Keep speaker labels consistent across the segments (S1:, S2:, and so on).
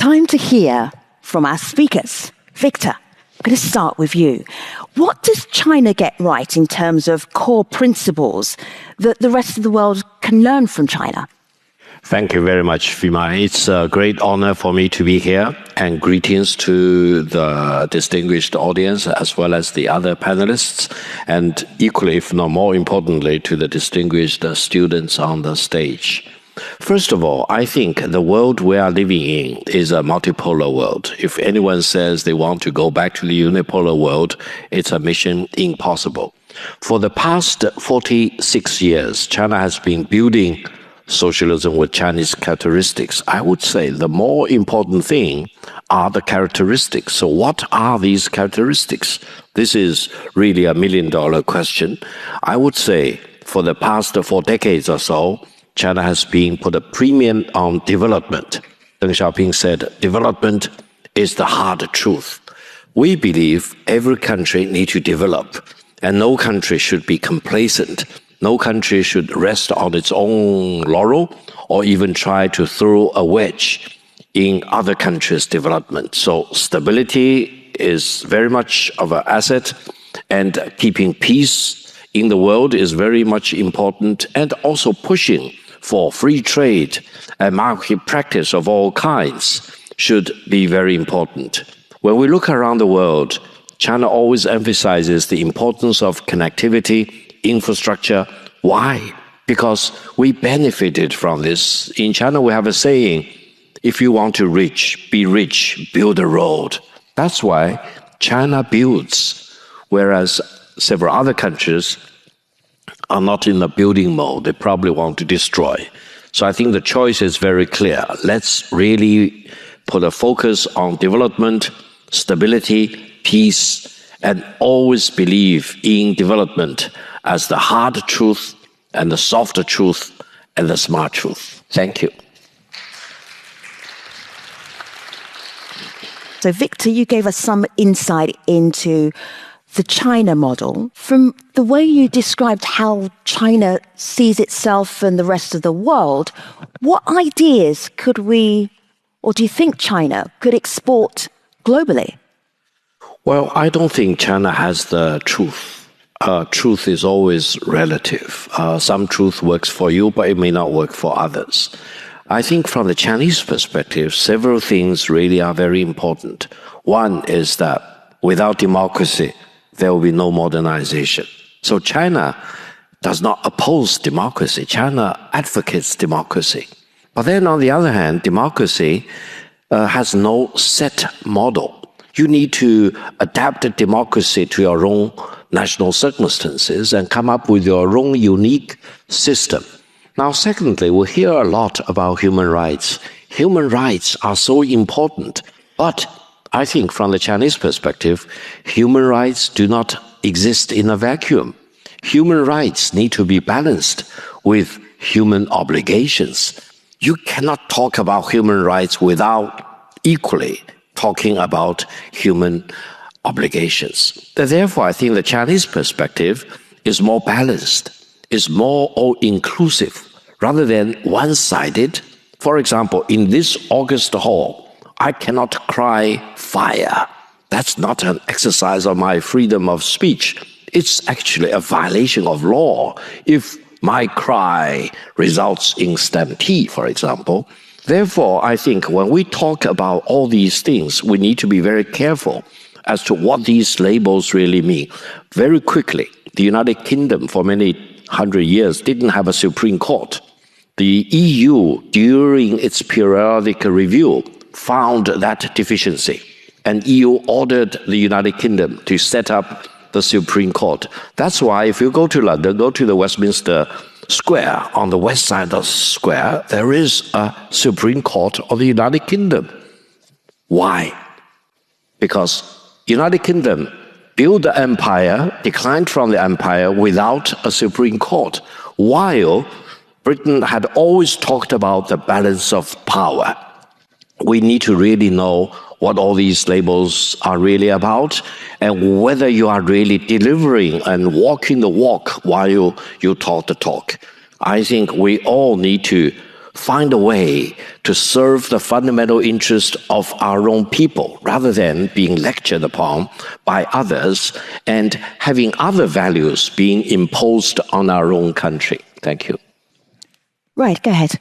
S1: time to hear from our speakers. Victor, I'm going to start with you. What does China get right in terms of core principles that the rest of the world can learn from China?
S2: Thank you very much, Fima. It's a great honor for me to be here, and greetings to the distinguished audience as well as the other panelists, and equally, if not more importantly, to the distinguished students on the stage. First of all, I think the world we are living in is a multipolar world. If anyone says they want to go back to the unipolar world, it's a mission impossible. For the past 46 years, China has been building socialism with Chinese characteristics. I would say the more important thing are the characteristics. So what are these characteristics? This is really a million-dollar question. I would say for the past 4 decades or so, China has been put a premium on development. Deng Xiaoping said, development is the hard truth. We believe every country needs to develop, and no country should be complacent. No country should rest on its own laurel or even try to throw a wedge in other countries' development. So stability is very much of an asset, and keeping peace in the world is very much important, and also pushing for free trade and market practice of all kinds should be very important. When we look around the world, China always emphasizes the importance of connectivity, infrastructure. Why? Because we benefited from this. In China, we have a saying, if you want to be rich, build a road. That's why China builds, whereas several other countries are not in the building mode. They probably want to destroy. So I think the choice is very clear. Let's really put a focus on development, stability, peace, and always believe in development as the hard truth and the softer truth and the smart truth. Thank you.
S1: So, Victor, you gave us some insight into the China model. From the way you described how China sees itself and the rest of the world, what ideas could we, or do you think China could export globally?
S2: Well, I don't think China has the truth. Truth is always relative. Some truth works for you, but it may not work for others. I think from the Chinese perspective, several things really are very important. One is that without democracy, there will be no modernization. So China does not oppose democracy. China advocates democracy. But then on the other hand, democracy has no set model. You need to adapt the democracy to your own national circumstances and come up with your own unique system. Now, secondly, we hear a lot about human rights. Human rights are so important, but I think from the Chinese perspective, human rights do not exist in a vacuum. Human rights need to be balanced with human obligations. You cannot talk about human rights without equally talking about human obligations. Therefore, I think the Chinese perspective is more balanced, is more all-inclusive, rather than one-sided. For example, in this August hall, I cannot cry fire. That's not an exercise of my freedom of speech. It's actually a violation of law if my cry results in stampede, for example. Therefore, I think when we talk about all these things, we need to be very careful as to what these labels really mean. Very quickly, the United Kingdom for many hundred years didn't have a Supreme Court. The EU, during its periodic review, found that deficiency, and EU ordered the United Kingdom to set up the Supreme Court. That's why if you go to London, go to the Westminster Square, on the west side of the square, there is a Supreme Court of the United Kingdom. Why? Because United Kingdom built the empire, declined from the empire without a Supreme Court, while Britain had always talked about the balance of power. We need to really know what all these labels are really about, and whether you are really delivering and walking the walk while you talk the talk. I think we all need to find a way to serve the fundamental interest of our own people rather than being lectured upon by others and having other values being imposed on our own country. Thank you.
S1: Right, go ahead.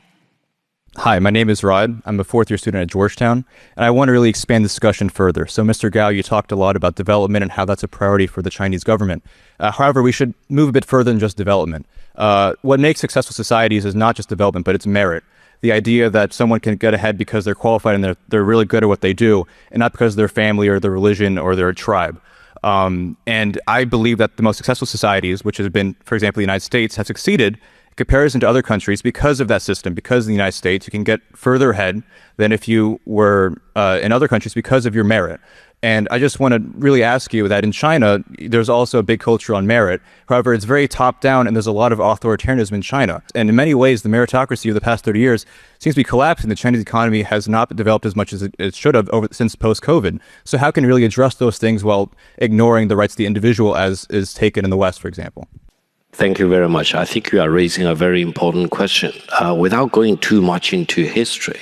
S3: Hi, my name is Rod. I'm a fourth-year student at Georgetown, and I want to really expand the discussion further. So, Mr. Gao, you talked a lot about development and how that's a priority for the Chinese government. However, we should move a bit further than just development. What makes successful societies is not just development, but it's merit. The idea that someone can get ahead because they're qualified and they're really good at what they do, and not because of their family or their religion or their tribe. And I believe that the most successful societies, which have been, for example, the United States, have succeeded in comparison to other countries because of that system. Because in the United States, you can get further ahead than if you were in other countries because of your merit. And I just want to really ask you that in China, there's also a big culture on merit. However, it's very top-down, and there's a lot of authoritarianism in China. And in many ways, the meritocracy of the past 30 years seems to be collapsing. The Chinese economy has not developed as much as it should have since post-COVID. So how can you really address those things while ignoring the rights of the individual as is taken in the West, for example?
S2: Thank you very much. I think you are raising a very important question. Without going too much into history,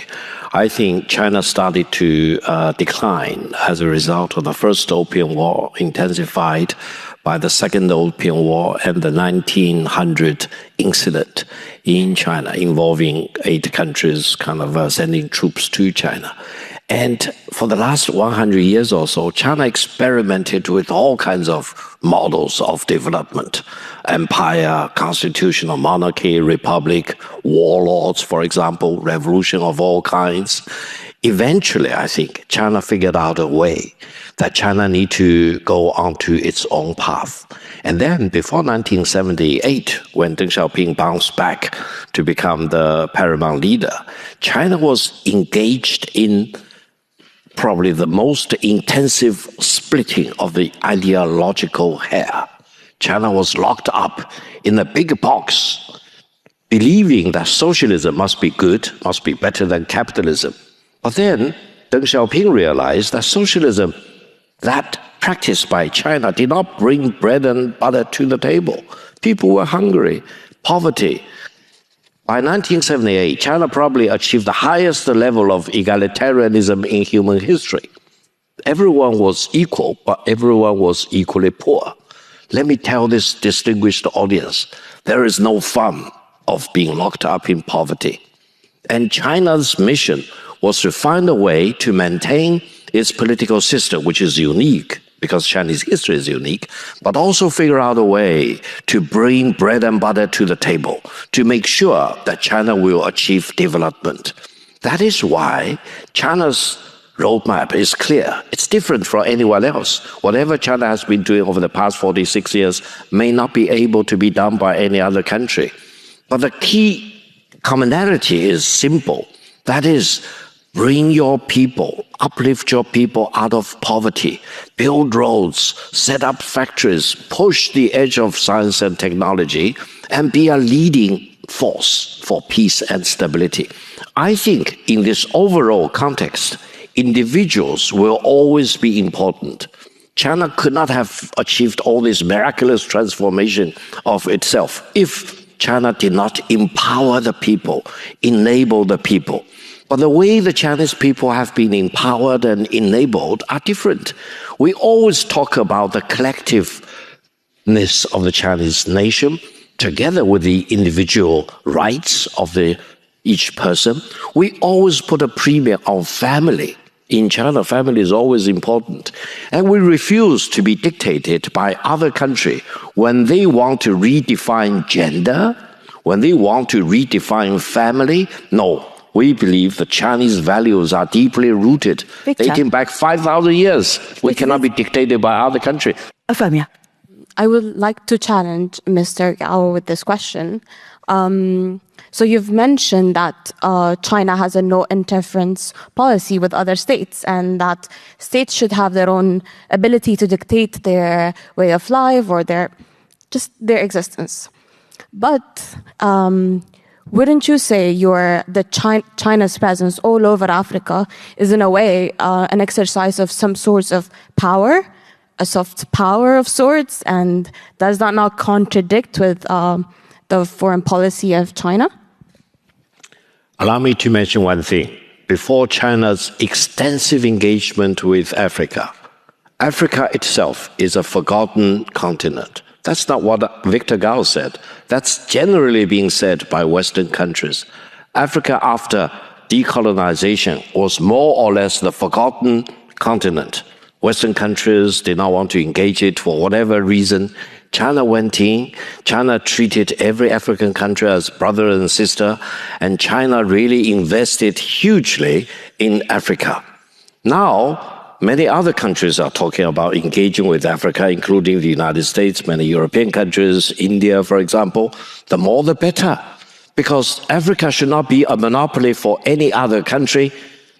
S2: I think China started to decline as a result of the First Opium War, intensified by the Second Opium War and the 1900 incident in China involving 8 countries kind of sending troops to China. And for the last 100 years or so, China experimented with all kinds of models of development: empire, constitutional monarchy, republic, warlords, for example, revolution of all kinds. Eventually, I think China figured out a way that China need to go onto its own path. And then before 1978, when Deng Xiaoping bounced back to become the paramount leader, China was engaged in probably the most intensive splitting of the ideological hair. China was locked up in a big box, believing that socialism must be good, must be better than capitalism. But then Deng Xiaoping realized that socialism, that practiced by China, did not bring bread and butter to the table. People were hungry, poverty. By 1978, China probably achieved the highest level of egalitarianism in human history. Everyone was equal, but everyone was equally poor. Let me tell this distinguished audience, there is no fun of being locked up in poverty. And China's mission was to find a way to maintain its political system, which is unique, because Chinese history is unique, but also figure out a way to bring bread and butter to the table, to make sure that China will achieve development. That is why China's roadmap is clear. It's different from anyone else. Whatever China has been doing over the past 46 years may not be able to be done by any other country. But the key commonality is simple. That is, bring your people, uplift your people out of poverty, build roads, set up factories, push the edge of science and technology, and be a leading force for peace and stability. I think in this overall context, individuals will always be important. China could not have achieved all this miraculous transformation of itself if China did not empower the people, enable the people. But the way the Chinese people have been empowered and enabled are different. We always talk about the collectiveness of the Chinese nation, together with the individual rights of each person. We always put a premium on family. In China, family is always important. And we refuse to be dictated by other countries when they want to redefine gender, when they want to redefine family. No. We believe the Chinese values are deeply rooted, dating back 5,000 years. We cannot be dictated by other countries.
S1: Afamia.
S4: I would like to challenge Mr. Gao with this question. So you've mentioned that China has a no-interference policy with other states, and that states should have their own ability to dictate their way of life or their existence. But wouldn't you say China's presence all over Africa is in a way an exercise of some sorts of power, a soft power of sorts, and does that not contradict with the foreign policy of China?
S2: Allow me to mention one thing. Before China's extensive engagement with Africa, Africa itself is a forgotten continent. That's not what Victor Gao said. That's generally being said by Western countries. Africa, after decolonization, was more or less the forgotten continent. Western countries did not want to engage it for whatever reason. China went in. China treated every African country as brother and sister, and China really invested hugely in Africa. Now, many other countries are talking about engaging with Africa, including the United States, many European countries, India, for example. The more the better, because Africa should not be a monopoly for any other country,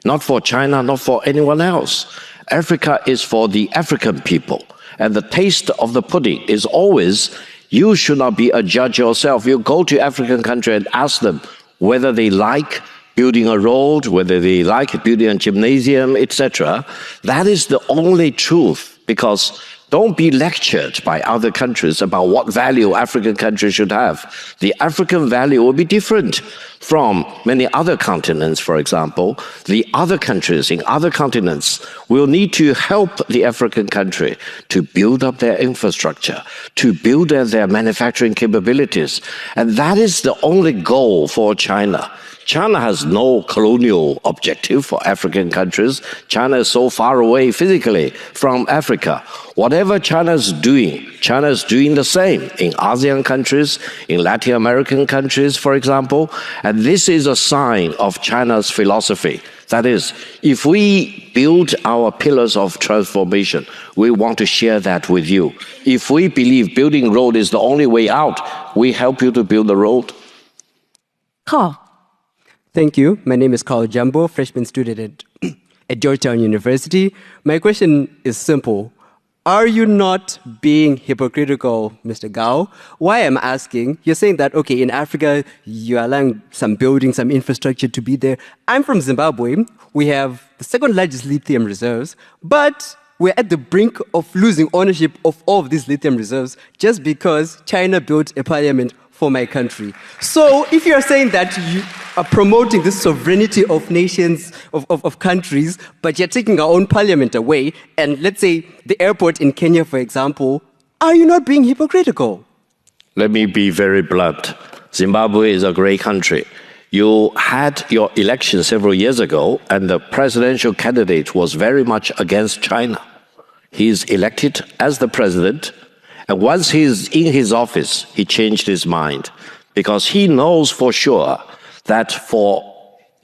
S2: not for China, not for anyone else. Africa is for the African people. And the taste of the pudding is always, you should not be a judge yourself. You go to African country and ask them whether they like building a road, whether they like building a gymnasium, etc. That is the only truth, because don't be lectured by other countries about what value African countries should have. The African value will be different from many other continents, for example. The other countries in other continents will need to help the African country to build up their infrastructure, to build their manufacturing capabilities. And that is the only goal for China. China has no colonial objective for African countries. China is so far away physically from Africa. Whatever China is doing the same in ASEAN countries, in Latin American countries, for example. And this is a sign of China's philosophy. That is, if we build our pillars of transformation, we want to share that with you. If we believe building road is the only way out, we help you to build the road.
S1: Carl.
S5: Thank you. My name is Carl Jumbo, freshman student at Georgetown University. My question is simple. Are you not being hypocritical, Mr. Gao? Why I'm asking, you're saying that, okay, in Africa, you're allowing some buildings, some infrastructure to be there. I'm from Zimbabwe. We have the second largest lithium reserves, but we're at the brink of losing ownership of all of these lithium reserves just because China built a parliament for my country. So if you're saying that you are promoting this sovereignty of nations, of countries, but you're taking our own parliament away, and let's say the airport in Kenya, for example, are you not being hypocritical?
S2: Let me be very blunt. Zimbabwe is a great country. You had your election several years ago, and the presidential candidate was very much against China. He's elected as the president, and once he's in his office, he changed his mind, because he knows for sure that for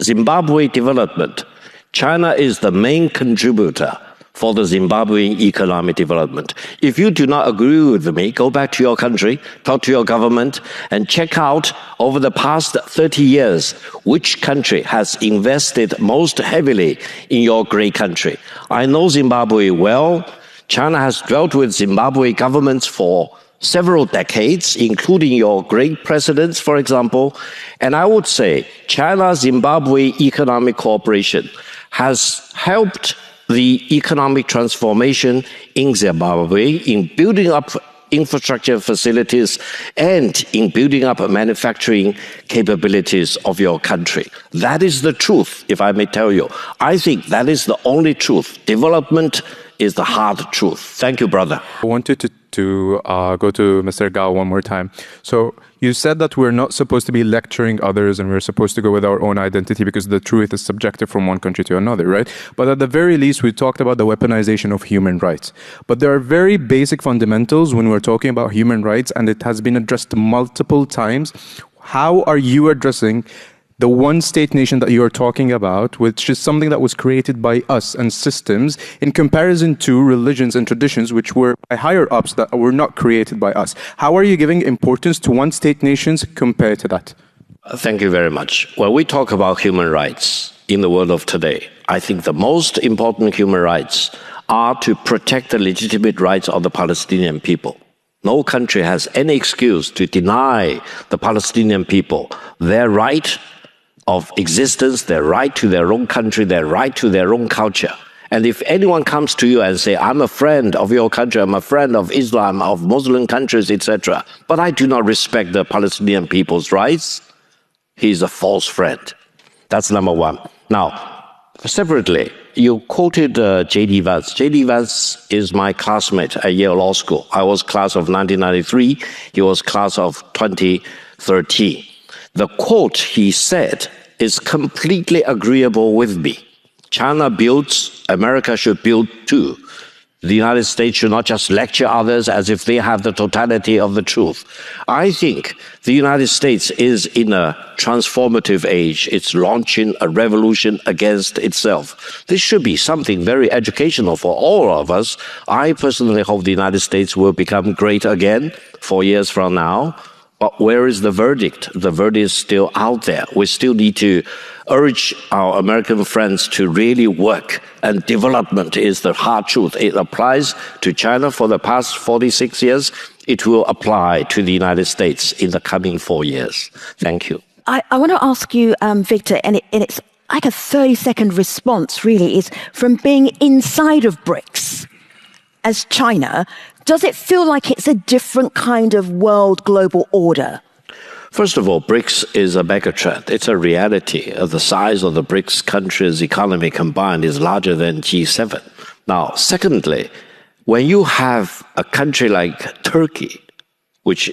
S2: Zimbabwe development, China is the main contributor for the Zimbabwean economic development. If you do not agree with me, go back to your country, talk to your government, and check out over the past 30 years, which country has invested most heavily in your great country. I know Zimbabwe well. China has dealt with Zimbabwe governments for several decades, including your great presidents, for example. And I would say China-Zimbabwe economic cooperation has helped the economic transformation in Zimbabwe in building up infrastructure facilities and in building up manufacturing capabilities of your country. That is the truth, if I may tell you. I think that is the only truth. Development is the hard truth. Thank you, brother.
S6: I wanted to go to Mr. Gao one more time. So you said that we're not supposed to be lecturing others and we're supposed to go with our own identity because the truth is subjective from one country to another, right? But at the very least, we talked about the weaponization of human rights. But there are very basic fundamentals when we're talking about human rights, and it has been addressed multiple times. How are you addressing the one-state nation that you are talking about, which is something that was created by us and systems, in comparison to religions and traditions which were by higher-ups that were not created by us? How are you giving importance to one-state nations compared to that?
S2: Thank you very much. When we talk about human rights in the world of today, I think the most important human rights are to protect the legitimate rights of the Palestinian people. No country has any excuse to deny the Palestinian people their right of existence, their right to their own country, their right to their own culture. And if anyone comes to you and say, I'm a friend of your country, I'm a friend of Islam, of Muslim countries, etc., but I do not respect the Palestinian people's rights, he is a false friend. That's number one. Now, separately, you quoted J.D. Vance. J.D. Vance is my classmate at Yale Law School. I was class of 1993. He was class of 2013. The quote he said is completely agreeable with me. China builds, America should build too. The United States should not just lecture others as if they have the totality of the truth. I think the United States is in a transformative age. It's launching a revolution against itself. This should be something very educational for all of us. I personally hope the United States will become great again 4 years from now. But where is the verdict? The verdict is still out there. We still need to urge our American friends to really work. And development is the hard truth. It applies to China for the past 46 years. It will apply to the United States in the coming 4 years. Thank you.
S1: I want to ask you, Victor, and it's like a 30-second response, really, is from being inside of BRICS as China, does it feel like it's a different kind of world global order?
S2: First of all, BRICS is a megatrend. It's a reality. The size of the BRICS countries' economy combined is larger than G7. Now, secondly, when you have a country like Turkey, which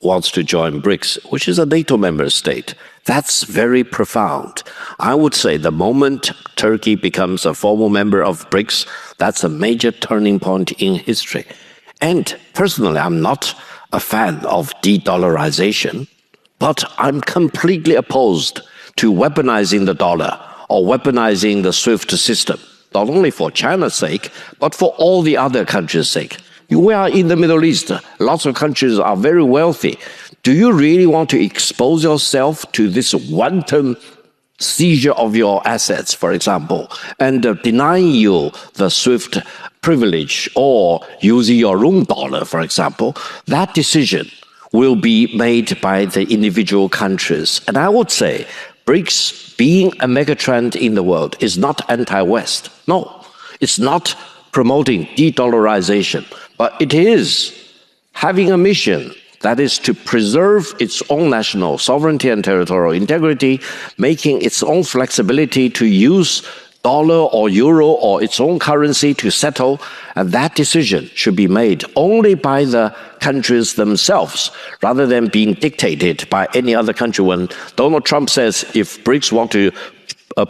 S2: wants to join BRICS, which is a NATO member state, that's very profound. I would say the moment Turkey becomes a formal member of BRICS, that's a major turning point in history. And personally, I'm not a fan of de-dollarization, but I'm completely opposed to weaponizing the dollar or weaponizing the SWIFT system, not only for China's sake, but for all the other countries' sake. We are in the Middle East. Lots of countries are very wealthy. Do you really want to expose yourself to this wanton seizure of your assets, for example, and denying you the SWIFT privilege or using your own dollar, for example? That decision will be made by the individual countries. And I would say BRICS, being a megatrend in the world, is not anti-West. No, it's not promoting de-dollarization, but it is having a mission that is to preserve its own national sovereignty and territorial integrity, making its own flexibility to use dollar or euro or its own currency to settle, and that decision should be made only by the countries themselves, rather than being dictated by any other country. When Donald Trump says, if BRICS want to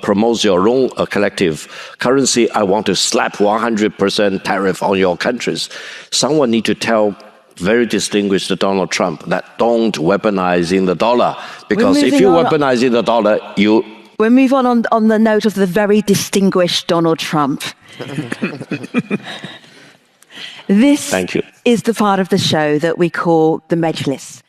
S2: promote your own collective currency, I want to slap 100% tariff on your countries. Someone need to tell very distinguished Donald Trump that don't weaponize in the dollar, because if you weaponize in the dollar, you...
S1: We'll move on the note of the very distinguished Donald Trump. This
S2: Thank you.
S1: is the part of the show that we call the Majlis.